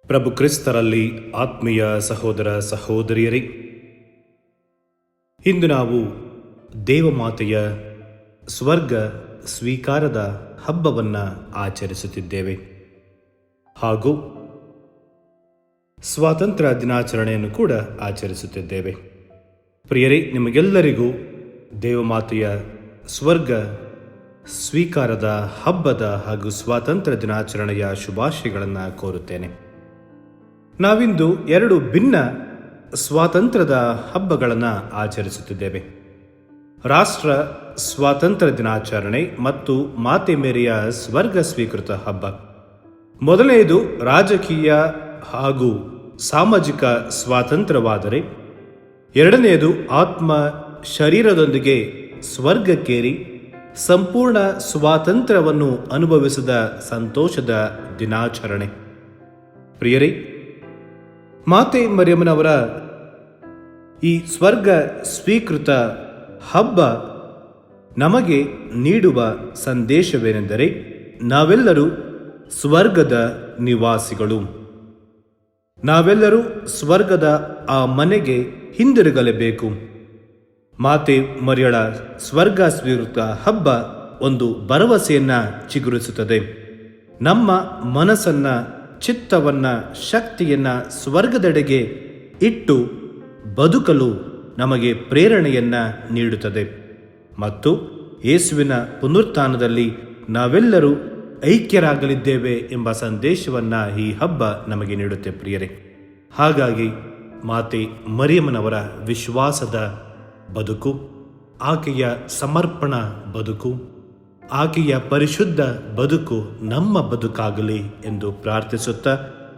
ಪ್ರಭು ಕ್ರಿಸ್ತರಲ್ಲಿ ಆತ್ಮೀಯ ಸಹೋದರ ಸಹೋದರಿಯರೇ, ಇಂದು ನಾವು ದೇವಮಾತೆಯ ಸ್ವರ್ಗ ಸ್ವೀಕಾರದ ಹಬ್ಬವನ್ನು ಆಚರಿಸುತ್ತಿದ್ದೇವೆ ಹಾಗೂ ಸ್ವಾತಂತ್ರ್ಯ ದಿನಾಚರಣೆಯನ್ನು ಕೂಡ ಆಚರಿಸುತ್ತಿದ್ದೇವೆ. ಪ್ರಿಯರೇ, ನಿಮಗೆಲ್ಲರಿಗೂ ದೇವಮಾತೆಯ ಸ್ವರ್ಗ ಸ್ವೀಕಾರದ ಹಬ್ಬದ ಹಾಗೂ ಸ್ವಾತಂತ್ರ್ಯ ದಿನಾಚರಣೆಯ ಶುಭಾಶಯಗಳನ್ನು ಕೋರುತ್ತೇನೆ. ನಾವಿಂದು ಎರಡು ಭಿನ್ನ ಸ್ವಾತಂತ್ರ್ಯದ ಹಬ್ಬಗಳನ್ನು ಆಚರಿಸುತ್ತಿದ್ದೇವೆ. ರಾಷ್ಟ್ರ ಸ್ವಾತಂತ್ರ್ಯ ದಿನಾಚರಣೆ ಮತ್ತು ಮಾತೆ ಮೇರಿಯ ಸ್ವರ್ಗ ಸ್ವೀಕೃತ ಹಬ್ಬ. ಮೊದಲನೆಯದು ರಾಜಕೀಯ ಹಾಗೂ ಸಾಮಾಜಿಕ ಸ್ವಾತಂತ್ರ್ಯವಾದರೆ, ಎರಡನೆಯದು ಆತ್ಮ ಶರೀರದೊಂದಿಗೆ ಸ್ವರ್ಗಕ್ಕೇರಿ ಸಂಪೂರ್ಣ ಸ್ವಾತಂತ್ರ್ಯವನ್ನು ಅನುಭವಿಸಿದ ಸಂತೋಷದ ದಿನಾಚರಣೆ. ಪ್ರಿಯರೇ, ಮಾತೆ ಮರಿಯಮ್ಮನವರ ಈ ಸ್ವರ್ಗ ಸ್ವೀಕೃತ ಹಬ್ಬ ನಮಗೆ ನೀಡುವ ಸಂದೇಶವೇನೆಂದರೆ, ನಾವೆಲ್ಲರೂ ಸ್ವರ್ಗದ ನಿವಾಸಿಗಳು. ನಾವೆಲ್ಲರೂ ಸ್ವರ್ಗದ ಆ ಮನೆಗೆ ಹಿಂದಿರುಗಲೇಬೇಕು. ಮಾತೆ ಮರಿಯಳ ಸ್ವರ್ಗ ಸ್ವೀಕೃತ ಹಬ್ಬ ಒಂದು ಭರವಸೆಯನ್ನ ಚಿಗುರಿಸುತ್ತದೆ. ನಮ್ಮ ಮನಸ್ಸನ್ನ, ಚಿತ್ತವನ್ನ, ಶಕ್ತಿಯನ್ನ ಸ್ವರ್ಗದೆಡೆಗೆ ಇಟ್ಟು ಬದುಕಲು ನಮಗೆ ಪ್ರೇರಣೆಯನ್ನ ನೀಡುತ್ತದೆ ಮತ್ತು ಯೇಸುವಿನ ಪುನರುತ್ಥಾನದಲ್ಲಿ ನಾವೆಲ್ಲರೂ ಐಕ್ಯರಾಗಲಿದ್ದೇವೆ ಎಂಬ ಸಂದೇಶವನ್ನ ಈ ಹಬ್ಬ ನಮಗೆ ನೀಡುತ್ತೆ. ಪ್ರಿಯರೇ, ಹಾಗಾಗಿ ಮಾತೆ ಮರಿಯಮ್ಮನವರ ವಿಶ್ವಾಸದ ಬದುಕು, ಆಕೆಯ ಸಮರ್ಪಣಾ ಬದುಕು, ಆಕೆಯ ಪರಿಶುದ್ಧ ಬದುಕು ನಮ್ಮ ಬದುಕಾಗಲಿ ಎಂದು ಪ್ರಾರ್ಥಿಸುತ್ತಾ,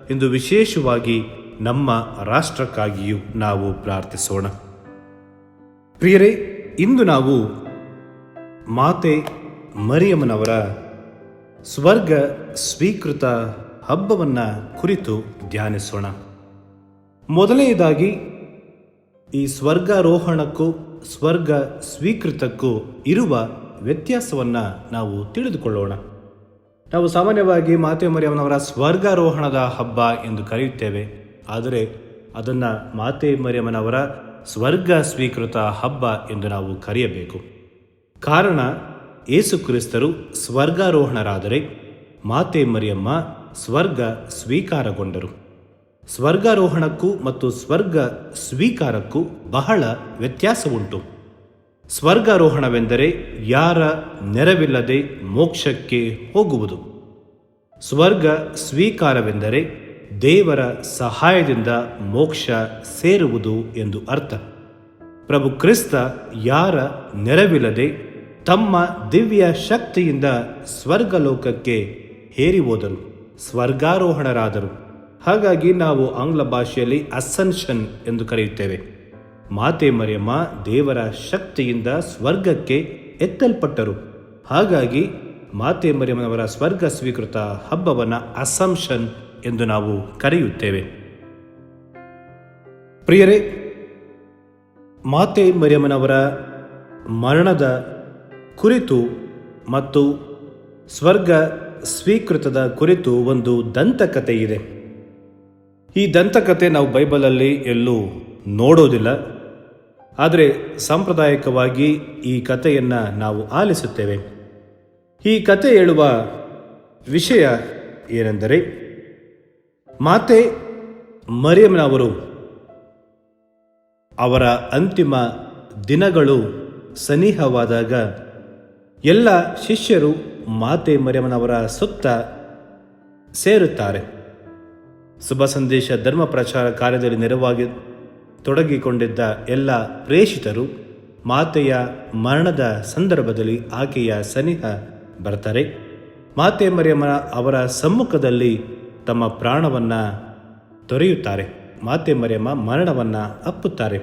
ಇಂದು ವಿಶೇಷವಾಗಿ ನಮ್ಮ ರಾಷ್ಟ್ರಕ್ಕಾಗಿಯೂ ನಾವು ಪ್ರಾರ್ಥಿಸೋಣ. ಪ್ರಿಯರೇ, ಇಂದು ನಾವು ಮಾತೆ ಮರಿಯಮ್ಮನವರ ಸ್ವರ್ಗ ಸ್ವೀಕೃತ ಹಬ್ಬವನ್ನು ಕುರಿತು ಧ್ಯಾನಿಸೋಣ. ಮೊದಲನೆಯದಾಗಿ, ಈ ಸ್ವರ್ಗಾರೋಹಣಕ್ಕೂ ಸ್ವರ್ಗ ಸ್ವೀಕೃತಕ್ಕೂ ಇರುವ ವ್ಯತ್ಯಾಸವನ್ನು ನಾವು ತಿಳಿದುಕೊಳ್ಳೋಣ. ನಾವು ಸಾಮಾನ್ಯವಾಗಿ ಮಾತೆ ಮರಿಯಮ್ಮನವರ ಸ್ವರ್ಗಾರೋಹಣದ ಹಬ್ಬ ಎಂದು ಕರೆಯುತ್ತೇವೆ, ಆದರೆ ಅದನ್ನು ಮಾತೆ ಮರಿಯಮ್ಮನವರ ಸ್ವರ್ಗ ಸ್ವೀಕೃತ ಹಬ್ಬ ಎಂದು ನಾವು ಕರೆಯಬೇಕು. ಕಾರಣ, ಯೇಸು ಕ್ರಿಸ್ತರು ಸ್ವರ್ಗಾರೋಹಣರಾದರೆ ಮಾತೆ ಮರಿಯಮ್ಮ ಸ್ವರ್ಗ ಸ್ವೀಕಾರಗೊಂಡರು. ಸ್ವರ್ಗಾರೋಹಣಕ್ಕೂ ಮತ್ತು ಸ್ವರ್ಗ ಸ್ವೀಕಾರಕ್ಕೂ ಬಹಳ ವ್ಯತ್ಯಾಸವುಂಟು. ಸ್ವರ್ಗಾರೋಹಣವೆಂದರೆ ಯಾರ ನೆರವಿಲ್ಲದೆ ಮೋಕ್ಷಕ್ಕೆ ಹೋಗುವುದು. ಸ್ವರ್ಗ ಸ್ವೀಕಾರವೆಂದರೆ ದೇವರ ಸಹಾಯದಿಂದ ಮೋಕ್ಷ ಸೇರುವುದು ಎಂದು ಅರ್ಥ. ಪ್ರಭು ಕ್ರಿಸ್ತ ಯಾರ ನೆರವಿಲ್ಲದೆ ತಮ್ಮ ದಿವ್ಯ ಶಕ್ತಿಯಿಂದ ಸ್ವರ್ಗಲೋಕಕ್ಕೆ ಹೇರಿ ಹೋದರು, ಸ್ವರ್ಗಾರೋಹಣರಾದರು. ಹಾಗಾಗಿ ನಾವು ಆಂಗ್ಲ ಭಾಷೆಯಲ್ಲಿ ಅಸೆನ್ಷನ್ ಎಂದು ಕರೆಯುತ್ತೇವೆ. ಮಾತೆ ಮರಿಯಮ್ಮ ದೇವರ ಶಕ್ತಿಯಿಂದ ಸ್ವರ್ಗಕ್ಕೆ ಎತ್ತಲ್ಪಟ್ಟರು. ಹಾಗಾಗಿ ಮಾತೆ ಮರಿಯಮ್ಮನವರ ಸ್ವರ್ಗ ಸ್ವೀಕೃತ ಹಬ್ಬವನ್ನು ಅಸಂಪ್ಷನ್ ಎಂದು ನಾವು ಕರೆಯುತ್ತೇವೆ. ಪ್ರಿಯರೇ, ಮಾತೆ ಮರಿಯಮ್ಮನವರ ಮರಣದ ಕುರಿತು ಮತ್ತು ಸ್ವರ್ಗ ಸ್ವೀಕೃತದ ಕುರಿತು ಒಂದು ದಂತಕಥೆ ಇದೆ. ಈ ದಂತಕಥೆ ನಾವು ಬೈಬಲಲ್ಲಿ ಎಲ್ಲೂ ನೋಡೋದಿಲ್ಲ, ಆದರೆ ಸಾಂಪ್ರದಾಯಿಕವಾಗಿ ಈ ಕಥೆಯನ್ನು ನಾವು ಆಲಿಸುತ್ತೇವೆ. ಈ ಕಥೆ ಹೇಳುವ ವಿಷಯ ಏನೆಂದರೆ, ಮಾತೆ ಮರಿಯಮ್ಮನವರು ಅವರ ಅಂತಿಮ ದಿನಗಳು ಸನಿಹವಾದಾಗ ಎಲ್ಲ ಶಿಷ್ಯರು ಮಾತೆ ಮರಿಯಮ್ಮನವರ ಸುತ್ತ ಸೇರುತ್ತಾರೆ. ಶುಭ ಸಂದೇಶ ಧರ್ಮ ಪ್ರಚಾರ ಕಾರ್ಯದಲ್ಲಿ ನೆರವಾಗಿ ತೊಡಗಿಕೊಂಡಿದ್ದ ಎಲ್ಲ ಪ್ರೇಷಿತರು ಮಾತೆಯ ಮರಣದ ಸಂದರ್ಭದಲ್ಲಿ ಆಕೆಯ ಸನಿಹ ಬರ್ತಾರೆ. ಮಾತೆ ಮರಿಯಮ್ಮ ಅವರ ಸಮ್ಮುಖದಲ್ಲಿ ತಮ್ಮ ಪ್ರಾಣವನ್ನು ತೊರೆಯುತ್ತಾರೆ. ಮಾತೆ ಮರಿಯಮ್ಮ ಮರಣವನ್ನು ಅಪ್ಪುತ್ತಾರೆ.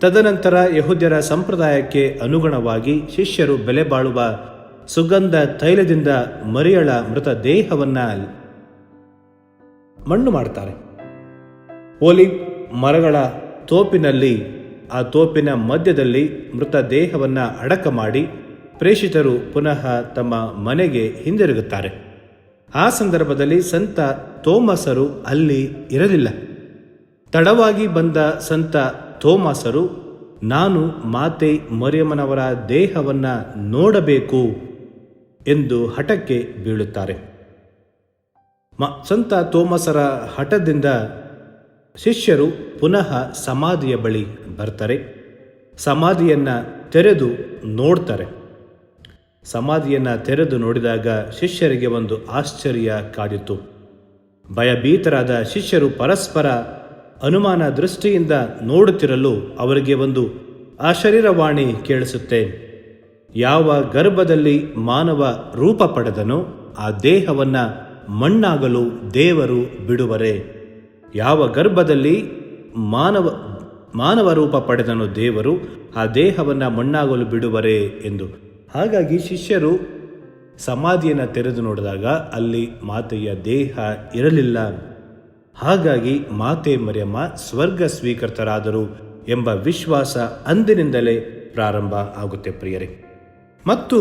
ತದನಂತರ ಯಹೂದ್ಯರ ಸಂಪ್ರದಾಯಕ್ಕೆ ಅನುಗುಣವಾಗಿ ಶಿಷ್ಯರು ಬೆಲೆ ಬಾಳುವ ಸುಗಂಧ ತೈಲದಿಂದ ಮರಿಯಳ ಮೃತ ದೇಹವನ್ನು ಮಣ್ಣು ಮಾಡ್ತಾರೆ. ಒಲಿವ್ ಮರಗಳ ತೋಪಿನಲ್ಲಿ, ಆ ತೋಪಿನ ಮಧ್ಯದಲ್ಲಿ ಮೃತ ದೇಹವನ್ನು ಅಡಕ ಮಾಡಿ ಪ್ರೇಷಿತರು ಪುನಃ ತಮ್ಮ ಮನೆಗೆ ಹಿಂದಿರುಗುತ್ತಾರೆ. ಆ ಸಂದರ್ಭದಲ್ಲಿ ಸಂತ ತೋಮಸರು ಅಲ್ಲಿ ಇರಲಿಲ್ಲ. ತಡವಾಗಿ ಬಂದ ಸಂತ ತೋಮಸರು ನಾನು ಮಾತೆ ಮರಿಯಮ್ಮನವರ ದೇಹವನ್ನು ನೋಡಬೇಕು ಎಂದು ಹಠಕ್ಕೆ ಬೀಳುತ್ತಾರೆ. ಸಂತ ತೋಮಸರ ಹಠದಿಂದ ಶಿಷ್ಯರು ಪುನಃ ಸಮಾಧಿಯ ಬಳಿ ಬರ್ತಾರೆ. ಸಮಾಧಿಯನ್ನು ತೆರೆದು ನೋಡ್ತಾರೆ. ಸಮಾಧಿಯನ್ನು ತೆರೆದು ನೋಡಿದಾಗ ಶಿಷ್ಯರಿಗೆ ಒಂದು ಆಶ್ಚರ್ಯ ಕಾದಿತು. ಭಯಭೀತರಾದ ಶಿಷ್ಯರು ಪರಸ್ಪರ ಅನುಮಾನ ದೃಷ್ಟಿಯಿಂದ ನೋಡುತ್ತಿರಲು ಅವರಿಗೆ ಒಂದು ಅಶರೀರವಾಣಿ ಕೇಳಿಸುತ್ತೆ. ಯಾವ ಗರ್ಭದಲ್ಲಿ ಮಾನವ ರೂಪ ಪಡೆದನೋ ಆ ದೇಹವನ್ನು ಮಣ್ಣಾಗಲು ದೇವರು ಬಿಡುವರೆ. ಯಾವ ಗರ್ಭದಲ್ಲಿ ಮಾನವ ರೂಪ ಪಡೆದನೋ ದೇವರು ಆ ದೇಹವನ್ನು ಮಣ್ಣಾಗಲು ಬಿಡುವರೆ ಎಂದು. ಹಾಗಾಗಿ ಶಿಷ್ಯರು ಸಮಾಧಿಯನ್ನು ತೆರೆದು ನೋಡಿದಾಗ ಅಲ್ಲಿ ಮಾತೆಯ ದೇಹ ಇರಲಿಲ್ಲ. ಹಾಗಾಗಿ ಮಾತೆ ಮರಿಯಮ್ಮ ಸ್ವರ್ಗ ಸ್ವೀಕೃತರಾದರು ಎಂಬ ವಿಶ್ವಾಸ ಅಂದಿನಿಂದಲೇ ಪ್ರಾರಂಭ ಆಗುತ್ತೆ ಪ್ರಿಯರೇ. ಮತ್ತು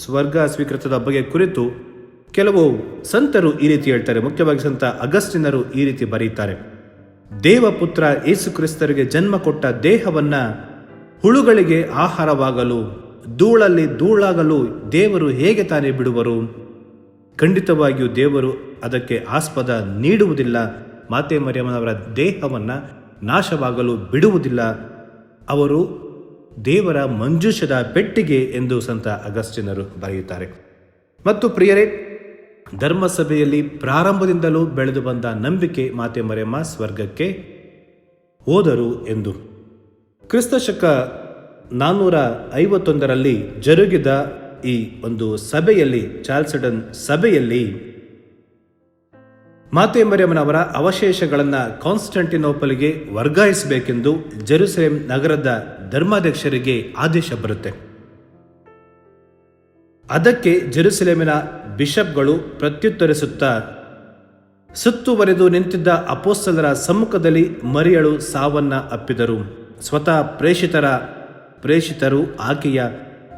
ಸ್ವರ್ಗ ಸ್ವೀಕೃತದ ಬಗ್ಗೆ ಕುರಿತು ಕೆಲವು ಸಂತರು ಈ ರೀತಿ ಹೇಳ್ತಾರೆ. ಮುಖ್ಯವಾಗಿ ಸಂತ ಅಗಸ್ಟಿನರು ಈ ರೀತಿ ಬರೀತಾರೆ. ದೇವಪುತ್ರ ಯೇಸು ಕ್ರಿಸ್ತರಿಗೆ ಜನ್ಮ ಕೊಟ್ಟ ದೇಹವನ್ನು ಹುಳುಗಳಿಗೆ ಆಹಾರವಾಗಲು ಧೂಳಲ್ಲಿ ಧೂಳಾಗಲು ದೇವರು ಹೇಗೆ ತಾನೇ ಬಿಡುವರು? ಖಂಡಿತವಾಗಿಯೂ ದೇವರು ಅದಕ್ಕೆ ಆಸ್ಪದ ನೀಡುವುದಿಲ್ಲ. ಮಾತೆ ಮರಿಯಮ್ಮನವರ ದೇಹವನ್ನು ನಾಶವಾಗಲು ಬಿಡುವುದಿಲ್ಲ. ಅವರು ದೇವರ ಮಂಜೂಷದ ಪೆಟ್ಟಿಗೆ ಎಂದು ಸಂತ ಅಗಸ್ಟಿನರು ಬರೆಯುತ್ತಾರೆ. ಮತ್ತು ಪ್ರಿಯರೇ, ಧರ್ಮಸಭೆಯಲ್ಲಿ ಪ್ರಾರಂಭದಿಂದಲೂ ಬೆಳೆದು ಬಂದ ನಂಬಿಕೆ ಮಾತೆ ಮರಿಯಮ್ಮ ಸ್ವರ್ಗಕ್ಕೆ ಹೋದರು ಎಂದು. ಕ್ರಿಸ್ತಶಕ 451 ಜರುಗಿದ ಈ ಒಂದು ಸಭೆಯಲ್ಲಿ, ಚಾಲ್ಸಡನ್ ಸಭೆಯಲ್ಲಿ, ಮಾತೆ ಮರಿಯಮ್ಮನವರ ಅವಶೇಷಗಳನ್ನು ಕಾನ್ಸ್ಟಂಟಿನೋಪಲ್ಗೆ ವರ್ಗಾಯಿಸಬೇಕೆಂದು ಜೆರುಸಲೇಮ್ ನಗರದ ಧರ್ಮಾಧ್ಯಕ್ಷರಿಗೆ ಆದೇಶ ಬರುತ್ತೆ. ಅದಕ್ಕೆ ಜೆರುಸಲೇಮಿನ ಬಿಷಪ್ಗಳು ಪ್ರತ್ಯುತ್ತರಿಸುತ್ತಾ, ಸುತ್ತುವರೆದು ನಿಂತಿದ್ದ ಅಪೊಸ್ತಲರ ಸಮ್ಮುಖದಲ್ಲಿ ಮರಿಯಳು ಸಾವನ್ನ ಅಪ್ಪಿದರು. ಸ್ವತಃ ಪ್ರೇಷಿತರು ಆಕೆಯ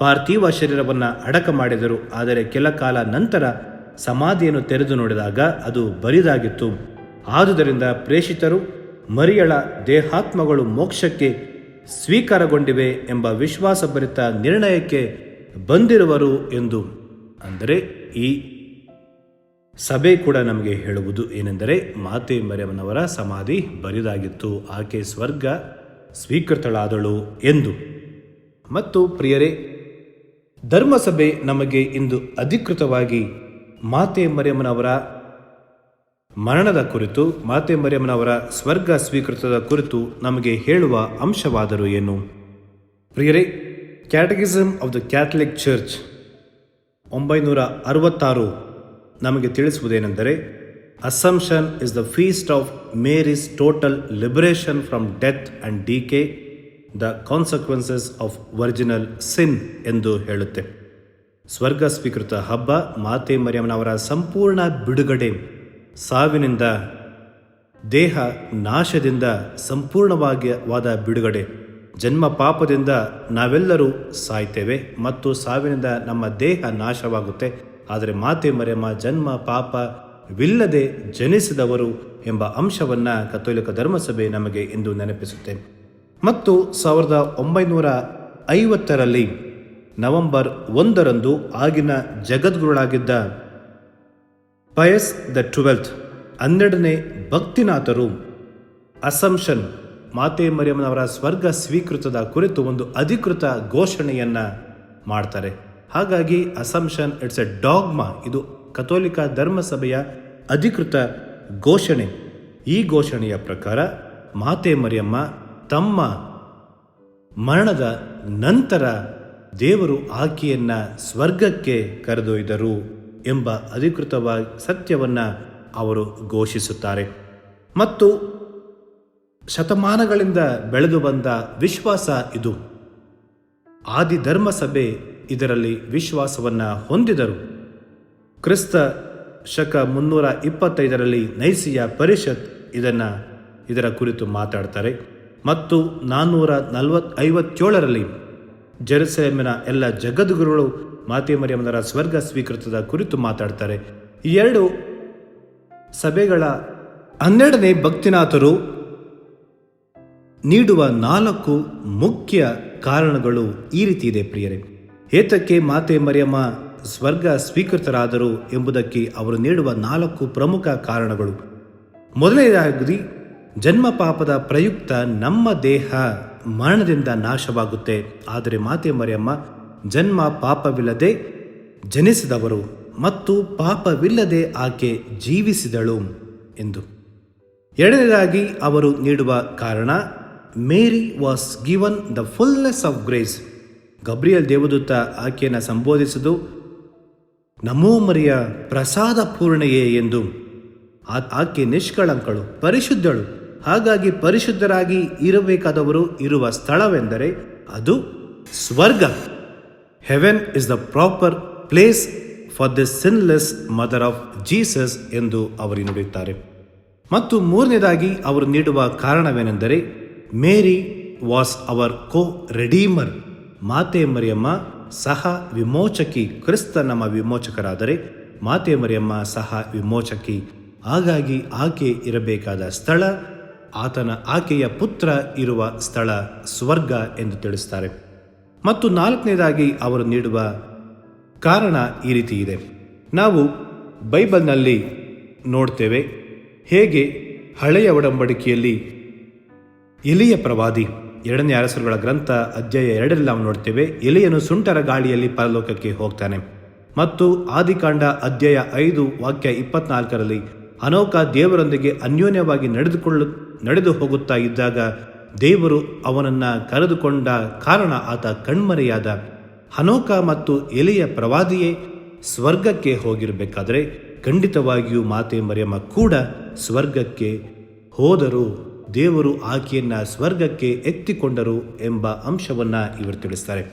ಪಾರ್ಥಿವ ಶರೀರವನ್ನು ಅಡಕ ಮಾಡಿದರು. ಆದರೆ ಕೆಲ ಕಾಲ ನಂತರ ಸಮಾಧಿಯನ್ನು ತೆರೆದು ನೋಡಿದಾಗ ಅದು ಬರಿದಾಗಿತ್ತು. ಆದುದರಿಂದ ಪ್ರೇಷಿತರು ಮರಿಯಳ ದೇಹಾತ್ಮಗಳು ಮೋಕ್ಷಕ್ಕೆ ಸ್ವೀಕಾರಗೊಂಡಿವೆ ಎಂಬ ವಿಶ್ವಾಸಭರಿತ ನಿರ್ಣಯಕ್ಕೆ ಬಂದಿರುವರು ಎಂದು. ಅಂದರೆ ಈ ಸಭೆ ಕೂಡ ನಮಗೆ ಹೇಳುವುದು ಏನೆಂದರೆ ಮಾತೆ ಮರಿಯಮ್ಮನವರ ಸಮಾಧಿ ಬರಿದಾಗಿತ್ತು, ಆಕೆ ಸ್ವರ್ಗ ಸ್ವೀಕೃತಳಾದಳು ಎಂದು. ಮತ್ತು ಪ್ರಿಯರೇ, ಧರ್ಮಸಭೆ ನಮಗೆ ಇಂದು ಅಧಿಕೃತವಾಗಿ ಮಾತೆ ಮರಿಯಮ್ಮನವರ ಮರಣದ ಕುರಿತು, ಮಾತೆ ಮರಿಯಮ್ಮನವರ ಸ್ವರ್ಗ ಸ್ವೀಕೃತದ ಕುರಿತು ನಮಗೆ ಹೇಳುವ ಅಂಶವಾದರೂ ಏನು? ಪ್ರಿಯರೇ, catechism of the Catholic Church 966 ನಮಗೆ ತಿಳಿಸುವುದೇನೆಂದರೆ, assumption is the feast of Mary's total liberation from death and decay, the consequences of original sin ಎಂದು ಹೇಳುತ್ತೆ. ಸ್ವರ್ಗ ಸ್ವೀಕೃತ ಹಬ್ಬ ಮಾತೆ ಮರಿಯಮ್ಮನವರ ಸಂಪೂರ್ಣ ಬಿಡುಗಡೆ, ಸಾವಿನಿಂದ, ದೇಹ ನಾಶದಿಂದ ಸಂಪೂರ್ಣವಾದ ಬಿಡುಗಡೆ. ಜನ್ಮ ಪಾಪದಿಂದ ನಾವೆಲ್ಲರೂ ಸಾಯ್ತೇವೆ ಮತ್ತು ಸಾವಿನಿಂದ ನಮ್ಮ ದೇಹ ನಾಶವಾಗುತ್ತೆ. ಆದರೆ ಮಾತೆ ಮರಿಯಮ್ಮ ಜನ್ಮ ಪಾಪವಿಲ್ಲದೆ ಜನಿಸಿದವರು ಎಂಬ ಅಂಶವನ್ನು ಕಥೋಲಿಕ ಧರ್ಮಸಭೆ ನಮಗೆ ಇಂದು ನೆನಪಿಸುತ್ತೆ. ಮತ್ತು 1950 ನವೆಂಬರ್ 1 ಆಗಿನ ಜಗದ್ಗುರುಳಾಗಿದ್ದ ಪಯಸ್ ದ 12ನೇ ಭಕ್ತಿನಾಥರು ಅಸಂಪ್ಷನ್, ಮಾತೆ ಮರಿಯಮ್ಮನವರ ಸ್ವರ್ಗ ಸ್ವೀಕೃತದ ಕುರಿತು ಒಂದು ಅಧಿಕೃತ ಘೋಷಣೆಯನ್ನು ಮಾಡ್ತಾರೆ. ಹಾಗಾಗಿ ಅಸಂಪ್ಷನ್ ಇಟ್ಸ್ ಎ ಡಾಗ್ಮಾ. ಇದು ಕಥೋಲಿಕ ಧರ್ಮಸಭೆಯ ಅಧಿಕೃತ ಘೋಷಣೆ. ಈ ಘೋಷಣೆಯ ಪ್ರಕಾರ ಮಾತೆ ಮರಿಯಮ್ಮ ತಮ್ಮ ಮರಣದ ನಂತರ ದೇವರು ಆಕೆಯನ್ನು ಸ್ವರ್ಗಕ್ಕೆ ಕರೆದೊಯ್ದರು ಎಂಬ ಅಧಿಕೃತವಾಗಿ ಸತ್ಯವನ್ನು ಅವರು ಘೋಷಿಸುತ್ತಾರೆ. ಮತ್ತು ಶತಮಾನಗಳಿಂದ ಬೆಳೆದು ಬಂದ ವಿಶ್ವಾಸ ಇದು. ಆದಿ ಧರ್ಮಸಭೆ ಇದರಲ್ಲಿ ವಿಶ್ವಾಸವನ್ನು ಹೊಂದಿದರು. ಕ್ರಿಸ್ತ ಶಕ 325 ನೈಸಿಯ ಪರಿಷತ್ ಇದರ ಕುರಿತು ಮಾತಾಡ್ತಾರೆ. ಮತ್ತು 457 ಜೆರುಸಲೇಮಿನ ಎಲ್ಲ ಜಗದ್ಗುರುಗಳು ಮಾತೆ ಮರಿಯಮ್ಮನವರ ಸ್ವರ್ಗ ಸ್ವೀಕೃತದ ಕುರಿತು ಮಾತಾಡ್ತಾರೆ. ಈ 2 ಸಭೆಗಳ 12ನೇ ಭಕ್ತಿನಾಥರು ನೀಡುವ 4 ಮುಖ್ಯ ಕಾರಣಗಳು ಈ ರೀತಿ ಇದೆ ಪ್ರಿಯರೇ. ಏತಕ್ಕೆ ಮಾತೆ ಮರಿಯಮ್ಮ ಸ್ವರ್ಗ ಸ್ವೀಕೃತರಾದರು ಎಂಬುದಕ್ಕೆ ಅವರು ನೀಡುವ 4 ಪ್ರಮುಖ ಕಾರಣಗಳು. ಮೊದಲನೇದಾಗಿ, ಜನ್ಮ ಪಾಪದ ಪ್ರಯುಕ್ತ ನಮ್ಮ ದೇಹ ಮರಣದಿಂದ ನಾಶವಾಗುತ್ತೆ. ಆದರೆ ಮಾತೆ ಮರಿಯಮ್ಮ ಜನ್ಮ ಪಾಪವಿಲ್ಲದೆ ಜನಿಸಿದವರು ಮತ್ತು ಪಾಪವಿಲ್ಲದೆ ಆಕೆ ಜೀವಿಸಿದಳು ಎಂದು. ಎರಡನೇದಾಗಿ ಅವರು ನೀಡುವ ಕಾರಣ, Mary was given the fullness of grace. Gabriel ದೇವದೂತ ಆಕೆಯನ್ನು ಸಂಬೋಧಿಸಿದು, ನಮೋ ಮರಿಯ ಪ್ರಸಾದ ಪೂರ್ಣೆಯೇ ಎಂದು. ಆಕೆ ನಿಷ್ಕಳಂಕಳು, ಪರಿಶುದ್ಧಳು. ಹಾಗಾಗಿ ಪರಿಶುದ್ಧರಾಗಿ ಇರಬೇಕಾದವರು ಇರುವ ಸ್ಥಳವೆಂದರೆ ಅದು ಸ್ವರ್ಗ. Heaven is the proper place for the sinless mother of Jesus ಎಂದು ಅವರು ನುಡಿಯುತ್ತಾರೆ. ಮತ್ತು ಮೂರನೇದಾಗಿ ಅವರು ನೀಡುವ ಕಾರಣವೇನೆಂದರೆ, ಮೇರಿ ವಾಸ್ ಅವರ್ ಕೋ ರೆಡೀಮರ್. ಮಾತೆ ಮರಿಯಮ್ಮ ಸಹ ವಿಮೋಚಕಿ. ಕ್ರಿಸ್ತ ನಮ್ಮ ವಿಮೋಚಕರಾದರೆ ಮಾತೆ ಮರಿಯಮ್ಮ ಸಹ ವಿಮೋಚಕಿ. ಹಾಗಾಗಿ ಆಕೆ ಇರಬೇಕಾದ ಸ್ಥಳ, ಆಕೆಯ ಪುತ್ರ ಇರುವ ಸ್ಥಳ ಸ್ವರ್ಗ ಎಂದು ತಿಳಿಸ್ತಾರೆ. ಮತ್ತು 4ನೇದಾಗಿ ಅವರು ನೀಡುವ ಕಾರಣ ಈ ರೀತಿ ಇದೆ. ನಾವು ಬೈಬಲ್ನಲ್ಲಿ ನೋಡ್ತೇವೆ ಹೇಗೆ ಹಳೆಯ ಒಡಂಬಡಿಕೆಯಲ್ಲಿ ಎಲಿಯ ಪ್ರವಾದಿ, 2ನೇ ಅರಸರುಗಳ ಗ್ರಂಥ ಅಧ್ಯಾಯ 2ರಲ್ಲಿ ನಾವು ನೋಡ್ತೇವೆ, ಎಲಿಯನು ಸುಂಟರ ಗಾಳಿಯಲ್ಲಿ ಪರಲೋಕಕ್ಕೆ ಹೋಗ್ತಾನೆ. ಮತ್ತು ಆದಿಕಾಂಡ ಅಧ್ಯಾಯ 5 ವಾಕ್ಯ 24ರಲ್ಲಿ ಹನೋಕ ದೇವರೊಂದಿಗೆ ಅನ್ಯೋನ್ಯವಾಗಿ ನಡೆದು ಹೋಗುತ್ತಾ ಇದ್ದಾಗ ದೇವರು ಅವನನ್ನು ಕರೆದುಕೊಂಡ ಕಾರಣ ಆತ ಕಣ್ಮರೆಯಾದ. ಹನೋಕ ಮತ್ತು ಎಲಿಯ ಪ್ರವಾದಿಯೇ ಸ್ವರ್ಗಕ್ಕೆ ಹೋಗಿರಬೇಕಾದರೆ ಖಂಡಿತವಾಗಿಯೂ ಮಾತೆ ಮರಿಯಮ್ಮ ಕೂಡ ಸ್ವರ್ಗಕ್ಕೆ ಹೋದರು. ದೇವರು ಆಕೆಯನ್ನು ಸ್ವರ್ಗಕ್ಕೆ ಎತ್ತಿಕೊಂಡರು ಎಂಬ ಅಂಶವನ್ನು ಇವರು ತಿಳಿಸ್ತಾರೆ.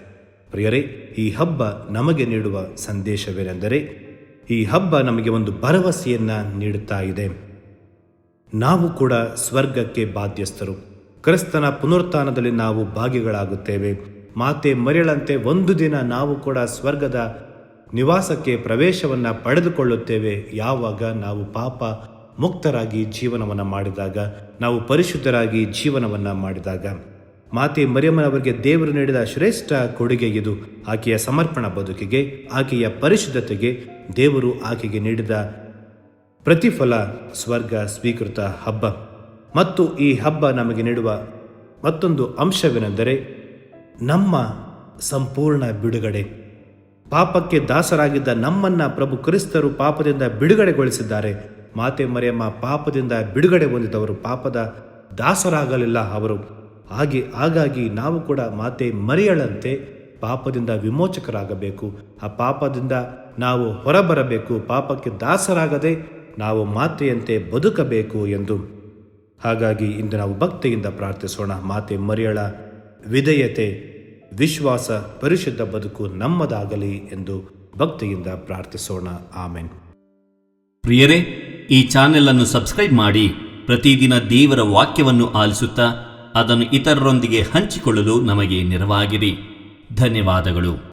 ಪ್ರಿಯರೇ, ಈ ಹಬ್ಬ ನಮಗೆ ನೀಡುವ ಸಂದೇಶವೇನೆಂದರೆ, ಈ ಹಬ್ಬ ನಮಗೆ ಒಂದು ಭರವಸೆಯನ್ನು ನೀಡುತ್ತಾ ಇದೆ. ನಾವು ಕೂಡ ಸ್ವರ್ಗಕ್ಕೆ ಬಾಧ್ಯಸ್ಥರು. ಕ್ರಿಸ್ತನ ಪುನರುತ್ಥಾನದಲ್ಲಿ ನಾವು ಭಾಗಿಗಳಾಗುತ್ತೇವೆ. ಮಾತೆ ಮರಿಯಳಂತೆ ಒಂದು ದಿನ ನಾವು ಕೂಡ ಸ್ವರ್ಗದ ನಿವಾಸಕ್ಕೆ ಪ್ರವೇಶವನ್ನು ಪಡೆದುಕೊಳ್ಳುತ್ತೇವೆ. ಯಾವಾಗ ನಾವು ಪಾಪ ಮುಕ್ತರಾಗಿ ಜೀವನವನ್ನು ಮಾಡಿದಾಗ, ನಾವು ಪರಿಶುದ್ಧರಾಗಿ ಜೀವನವನ್ನು ಮಾಡಿದಾಗ. ಮಾತೆ ಮರಿಯಮ್ಮನವರಿಗೆ ದೇವರು ನೀಡಿದ ಶ್ರೇಷ್ಠ ಕೊಡುಗೆ ಇದು. ಆಕೆಯ ಸಮರ್ಪಣಾ ಬದುಕಿಗೆ, ಆಕೆಯ ಪರಿಶುದ್ಧತೆಗೆ ದೇವರು ಆಕೆಗೆ ನೀಡಿದ ಪ್ರತಿಫಲ ಸ್ವರ್ಗ ಸ್ವೀಕೃತ ಹಬ್ಬ. ಮತ್ತು ಈ ಹಬ್ಬ ನಮಗೆ ನೀಡುವ ಮತ್ತೊಂದು ಅಂಶವೇನೆಂದರೆ ನಮ್ಮ ಸಂಪೂರ್ಣ ಬಿಡುಗಡೆ. ಪಾಪಕ್ಕೆ ದಾಸರಾಗಿದ್ದ ನಮ್ಮನ್ನು ಪ್ರಭು ಕ್ರಿಸ್ತರು ಪಾಪದಿಂದ ಬಿಡುಗಡೆಗೊಳಿಸಿದ್ದಾರೆ. ಮಾತೆ ಮರಿಯಮ್ಮ ಪಾಪದಿಂದ ಬಿಡುಗಡೆ ಹೊಂದಿದವರು, ಪಾಪದ ದಾಸರಾಗಲಿಲ್ಲ ಅವರು. ಹಾಗಾಗಿ ನಾವು ಕೂಡ ಮಾತೆ ಮರಿಯಳಂತೆ ಪಾಪದಿಂದ ವಿಮೋಚಕರಾಗಬೇಕು. ಆ ಪಾಪದಿಂದ ನಾವು ಹೊರಬರಬೇಕು. ಪಾಪಕ್ಕೆ ದಾಸರಾಗದೆ ನಾವು ಮಾತೆಯಂತೆ ಬದುಕಬೇಕು ಎಂದು. ಹಾಗಾಗಿ ಇಂದು ನಾವು ಭಕ್ತಿಯಿಂದ ಪ್ರಾರ್ಥಿಸೋಣ. ಮಾತೆ ಮರಿಯಳ ವಿಧೇಯತೆ, ವಿಶ್ವಾಸ, ಪರಿಶುದ್ಧ ಬದುಕು ನಮ್ಮದಾಗಲಿ ಎಂದು ಭಕ್ತಿಯಿಂದ ಪ್ರಾರ್ಥಿಸೋಣ. ಆಮೆನ್. ಪ್ರಿಯರೇ, ಈ ಚಾನೆಲ್ ಅನ್ನು ಸಬ್ಸ್ಕ್ರೈಬ್ ಮಾಡಿ ಪ್ರತಿದಿನ ದೇವರ ವಾಕ್ಯವನ್ನು ಆಲಿಸುತ್ತಾ ಅದನ್ನು ಇತರರೊಂದಿಗೆ ಹಂಚಿಕೊಳ್ಳಲು ನಮಗೆ ನೆರವಾಗಿರಿ. ಧನ್ಯವಾದಗಳು.